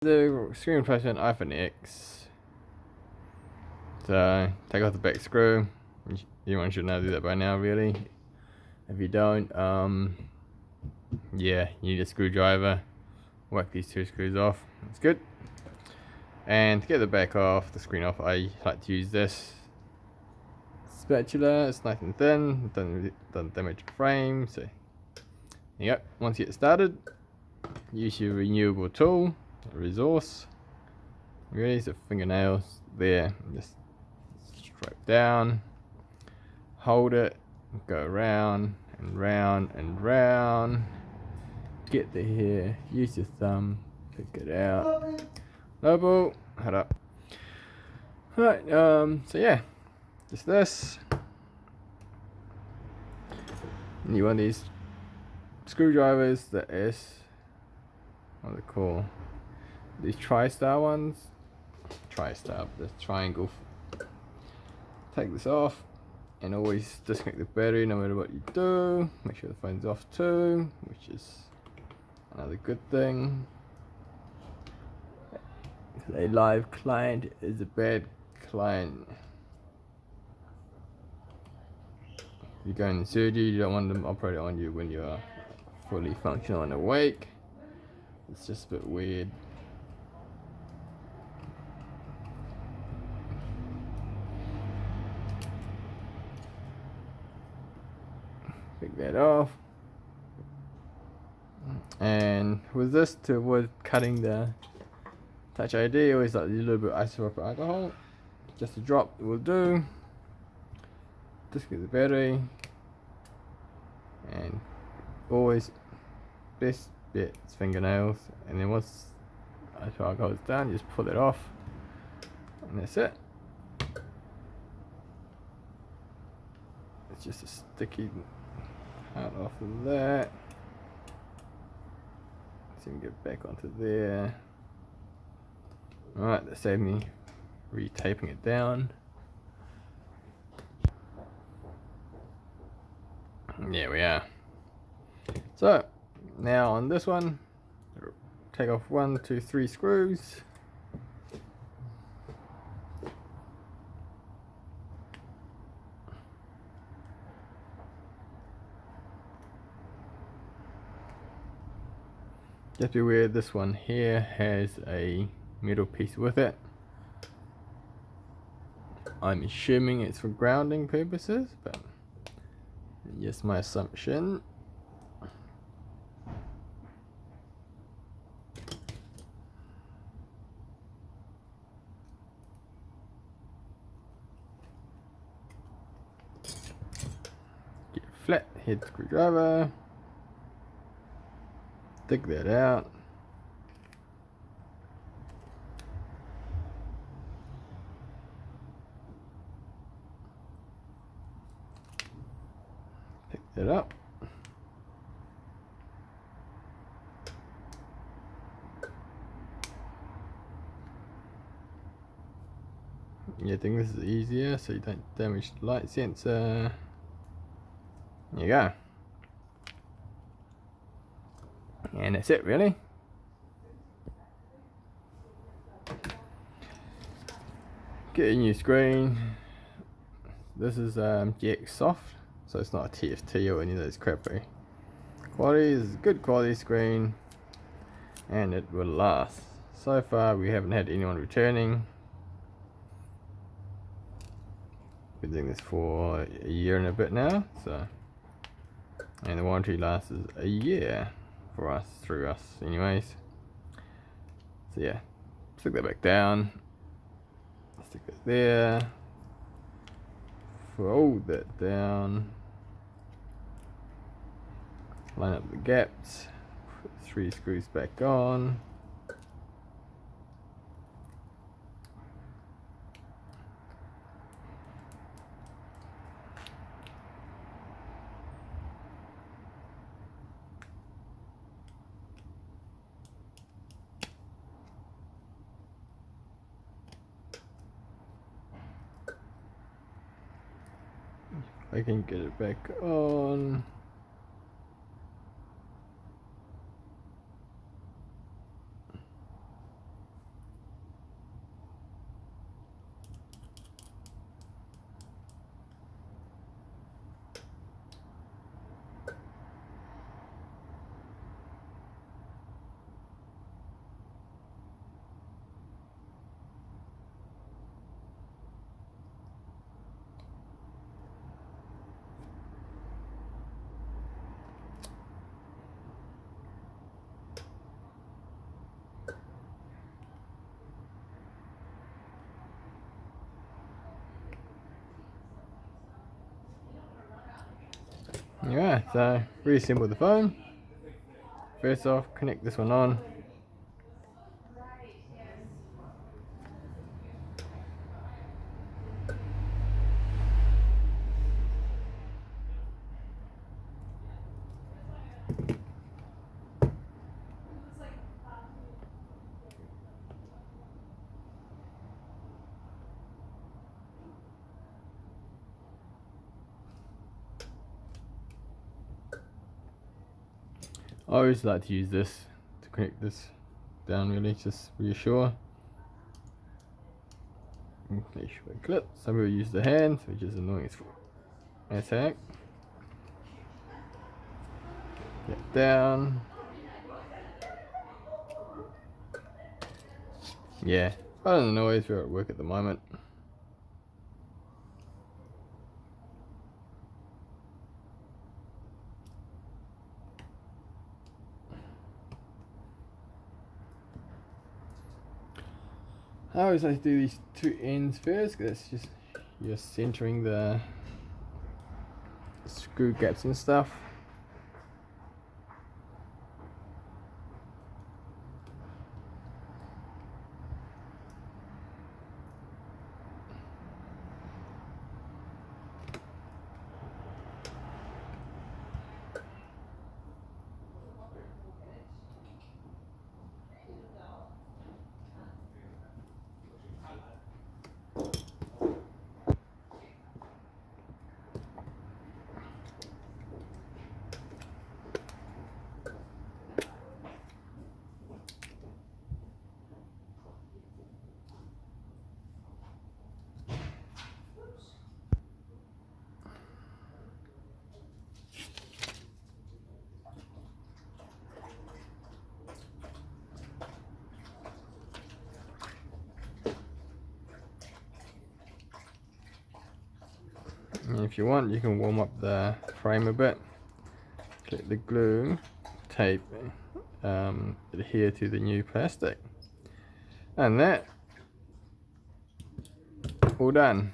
The screen replacement iPhone X. So take off the back screw. Everyone should know do that by now, really. If you don't, yeah, you need a screwdriver. Whack these two screws off. That's good. And to get the back off, the screen off, I like to use this spatula. It's nice and thin. Doesn't damage the frame. So there you go. Once you get started, use your renewable tool, resource. Really, so fingernails there. Just stripe down, hold it, go round and round and round. Get the hair, use your thumb, pick it out. Noble, hold up. Alright, so yeah, just this. And you want these screwdrivers that is, what are they called? These tri-star ones. Tri-star, the triangle. Take this off and always disconnect the battery no matter what you do. Make sure the phone's off too, which is another good thing. A live client is a bad client. If you go in surgery, you don't want them operating on you when you're fully functional and awake. It's just a bit weird. Pick that off. And with this, to avoid cutting the Touch ID, always like a little bit of isopropyl alcohol. Just a drop will do. Disconnect the battery. And always best bet is fingernails. And then once isopropyl alcohol is done, just pull it off. And that's it. It's just a sticky part off of that. So you can get back onto there. Alright, that saved me retaping it down. There we are. So, now on this one, take off 1, 2, 3 screws. Just be aware this one here has a metal piece with it. I'm assuming it's for grounding purposes, but just my assumption. Get a flat head screwdriver. Dig that out. Pick that up. Yeah, I think this is easier so you don't damage the light sensor. There you go. And that's it, really. Get a new screen. This is GX Soft, so it's not a TFT or any of those crappy. Quality is good quality screen, and it will last. So far, we haven't had anyone returning. Been doing this for a year and a bit now, so, and the warranty lasts a year for us, through us, anyways. So yeah, stick that back down. Stick that there. Fold that down. Line up the gaps. Put 3 screws back on. I can get it back on. Yeah, so reassemble the phone. First off, connect this one on. I always like to use this to connect this down, really, just reassure. Make sure it clips. Some people use the hand, which is annoying as heck. Get down. Yeah, I don't know if we're at work at the moment. I always like to do these two ends first, because it's just you're centering the screw gaps and stuff. And if you want, you can warm up the frame a bit. Let the glue tape adhere to the new plastic, and that all done.